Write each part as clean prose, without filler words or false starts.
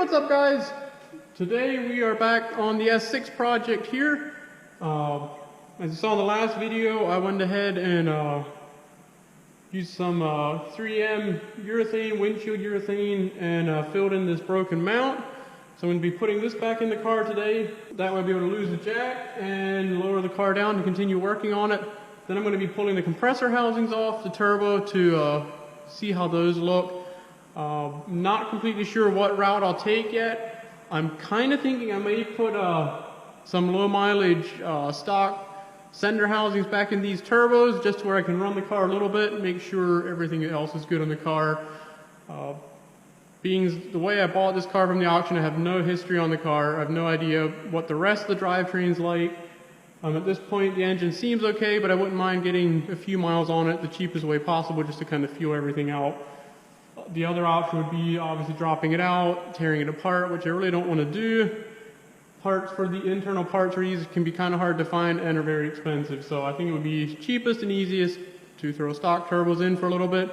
what's up guys? Today we are back on the S6 project here. As you saw in the last video, I went ahead and used some 3M urethane, windshield urethane, and filled in this broken mount. So I'm going to be putting this back in the car today. That way I'll be able to lose the jack and lower the car down to continue working on it. Then I'm going to be pulling the compressor housings off the turbo to see how those look. Not completely sure what route I'll take yet. I'm kind of thinking I may put some low mileage stock sender housings back in these turbos just where I can run the car a little bit and make sure everything else is good on the car. Being the way I bought this car from the auction, I have no history on the car. I have no idea what the rest of the drivetrain's like. At this point the engine seems okay, but I wouldn't mind getting a few miles on it the cheapest way possible just to kind of feel everything out. The other option would be obviously dropping it out, tearing it apart, which I really don't want to do. Parts for the internal parts for these can be kind of hard to find and are very expensive. So I think it would be cheapest and easiest to throw stock turbos in for a little bit,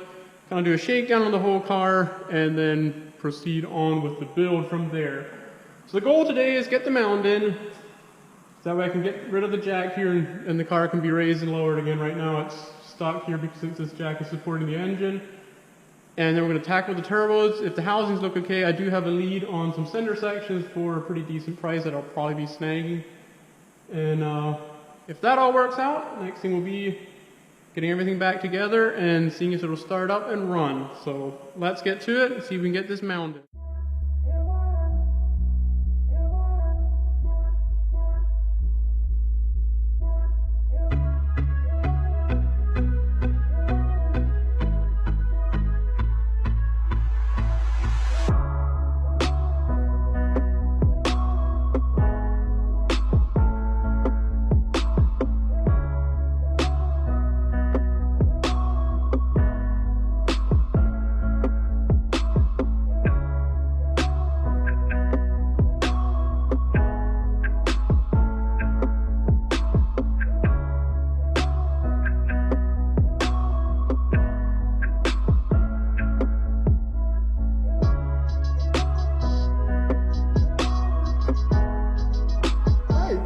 kind of do a shakedown on the whole car, and then proceed on with the build from there. So the goal today is get the mount in. That way I can get rid of the jack here and the car can be raised and lowered again. Right now it's stuck here because this jack is supporting the engine. And then we're going to tackle the turbos. If the housings look okay, I do have a lead on some sender sections for a pretty decent price that I'll probably be snagging. And if that all works out, next thing will be getting everything back together and seeing if it'll start up and run. So let's get to it and see if we can get this mounted.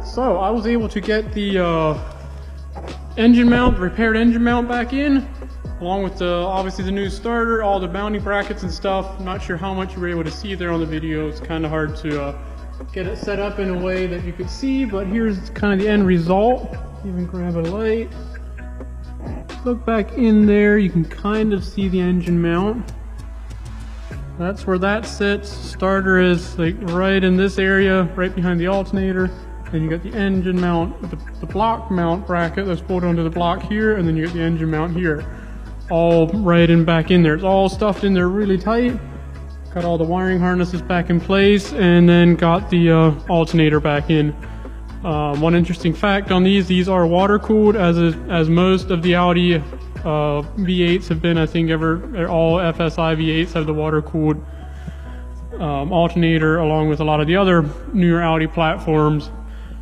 So I was able to get the engine mount, repaired engine mount back in, along with obviously the new starter, all the mounting brackets and stuff. I'm not sure how much you were able to see there on the video. It's kind of hard to get it set up in a way that you could see, but here's kind of the end result. Even grab a light. Look back in there, you can kind of see the engine mount. That's where that sits. Starter is like right in this area, right behind the alternator. Then you got the engine mount, the block mount bracket that's bolted onto the block here, and then you got the engine mount here. All right and back in there. It's all stuffed in there really tight. Got all the wiring harnesses back in place, and then got the alternator back in. One interesting fact on these are water cooled, as most of the Audi V8s have been. I think all FSI V8s have the water cooled alternator, along with a lot of the other newer Audi platforms.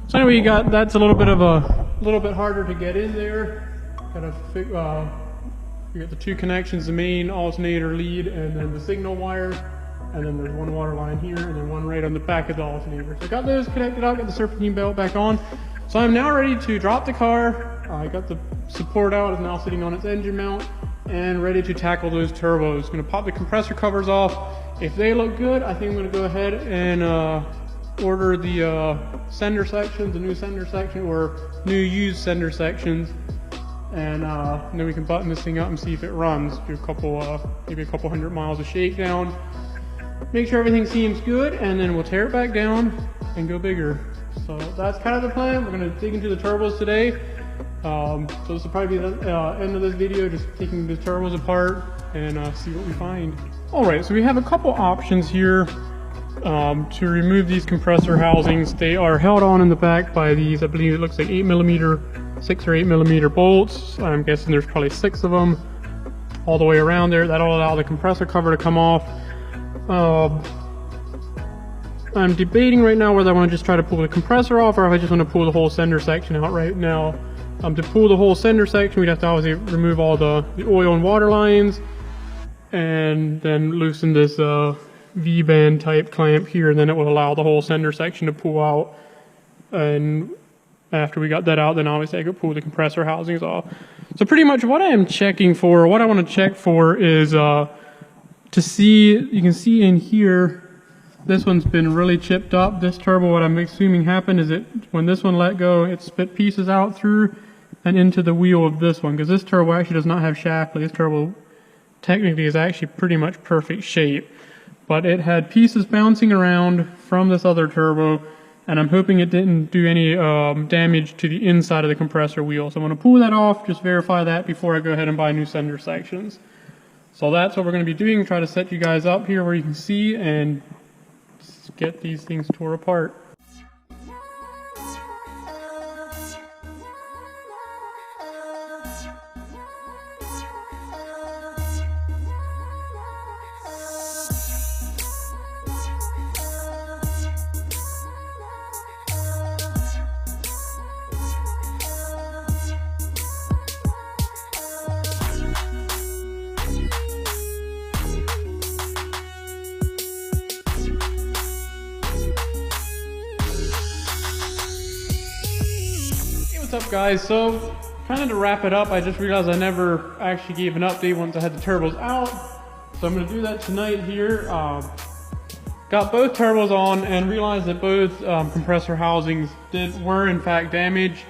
So anyway, that's a little bit harder to get in there. You got the two connections, the main alternator lead and then the signal wire, and then there's one water line here and then one right on the back of the alternator. So I got those connected out, got the serpentine belt back on. So I'm now ready to drop the car. I got the support out, it's now sitting on its engine mount, and ready to tackle those turbos. Gonna pop the compressor covers off. If they look good, I think I'm gonna go ahead and order the sender sections, the new sender section, or new used sender sections, and then we can button this thing up and see if it runs. Do a couple, maybe a couple hundred miles of shakedown, make sure everything seems good, and then we'll tear it back down and go bigger. So that's kind of the plan. We're going to dig into the turbos today. So this will probably be the end of this video, just taking the turbos apart and see what we find. Alright, so we have a couple options here to remove these compressor housings. They are held on in the back by these, I believe it looks like 6 or 8 millimeter bolts. I'm guessing there's probably 6 of them all the way around there. That'll allow the compressor cover to come off. I'm debating right now whether I want to just try to pull the compressor off or if I just want to pull the whole sender section out right now. To pull the whole sender section, we'd have to obviously remove all the oil and water lines, and then loosen this V-band type clamp here, and then it will allow the whole center section to pull out. And after we got that out, then obviously I could pull the compressor housings off. So pretty much what I am checking for, what I want to check for is to see, you can see in here, this one's been really chipped up. This turbo, what I'm assuming happened is when this one let go, it spit pieces out through and into the wheel of this one, because this turbo actually does not have shaft. This turbo technically is actually pretty much perfect shape, but it had pieces bouncing around from this other turbo, and I'm hoping it didn't do any damage to the inside of the compressor wheel. So I'm going to pull that off, just verify that before I go ahead and buy new sender sections. So that's what we're going to be doing, try to set you guys up here where you can see and get these things tore apart. What's up guys, so kind of to wrap it up, I just realized I never actually gave an update once I had the turbos out, so I'm going to do that tonight here. Got both turbos on and realized that both compressor housings were in fact damaged,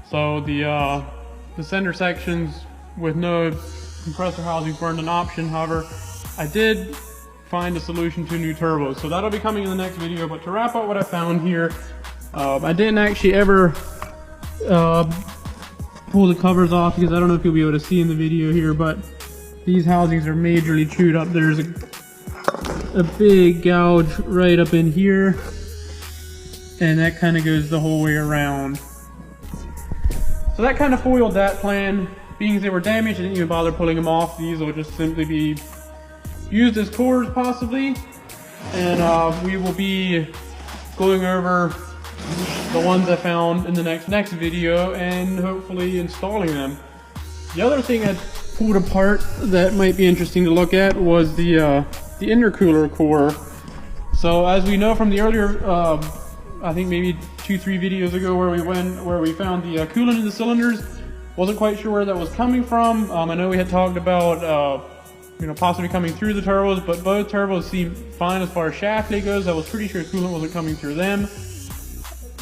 so the center sections with no compressor housings weren't an option. However, I did find a solution to new turbos, so that'll be coming in the next video. But to wrap up what I found here, I didn't actually ever pull the covers off, because I don't know if you'll be able to see in the video here, but these housings are majorly chewed up. There's a big gouge right up in here, and that kind of goes the whole way around. So that kind of foiled that plan. Being they were damaged, I didn't even bother pulling them off. These will just simply be used as cores possibly, and we will be going over the ones I found in the next video and hopefully installing them. The other thing I pulled apart that might be interesting to look at was the intercooler core. So as we know from the earlier, I think maybe 2-3 videos ago where we found the coolant in the cylinders, wasn't quite sure where that was coming from. I know we had talked about possibly coming through the turbos, but both turbos seem fine as far as shaft day goes. I was pretty sure coolant wasn't coming through them.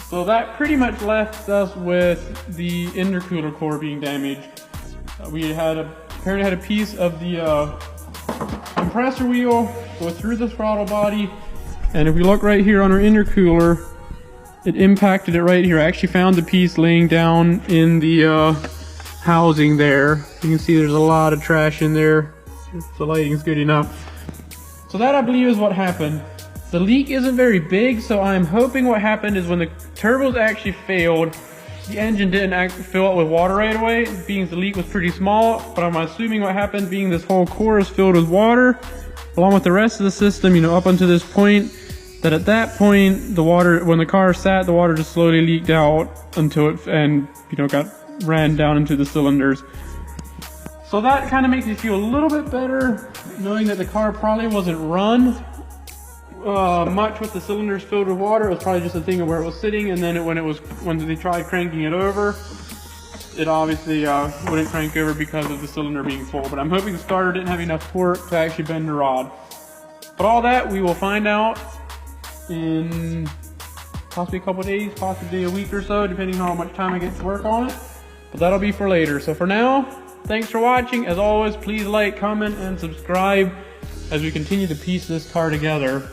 So that pretty much left us with the intercooler core being damaged. We apparently had a piece of the compressor wheel go through the throttle body, and if we look right here on our intercooler, it impacted it right here. I actually found the piece laying down in the housing there. You can see there's a lot of trash in there, if the lighting's good enough. So that, I believe, is what happened. The leak isn't very big, so I'm hoping what happened is when the turbos actually failed, the engine didn't fill up with water right away, being the leak was pretty small. But I'm assuming what happened, being this whole core is filled with water, along with the rest of the system, up until this point, that at that point, the water, when the car sat, the water just slowly leaked out until it, got ran down into the cylinders. So that kind of makes me feel a little bit better, knowing that the car probably wasn't run much with the cylinders filled with water. It was probably just a thing of where it was sitting, and then when they tried cranking it over, it obviously wouldn't crank over because of the cylinder being full. But I'm hoping the starter didn't have enough torque to actually bend the rod. But all that we will find out in possibly a couple of days, possibly a week or so, depending on how much time I get to work on it. But that'll be for later. So for now, thanks for watching. As always, please like, comment, and subscribe as we continue to piece this car together.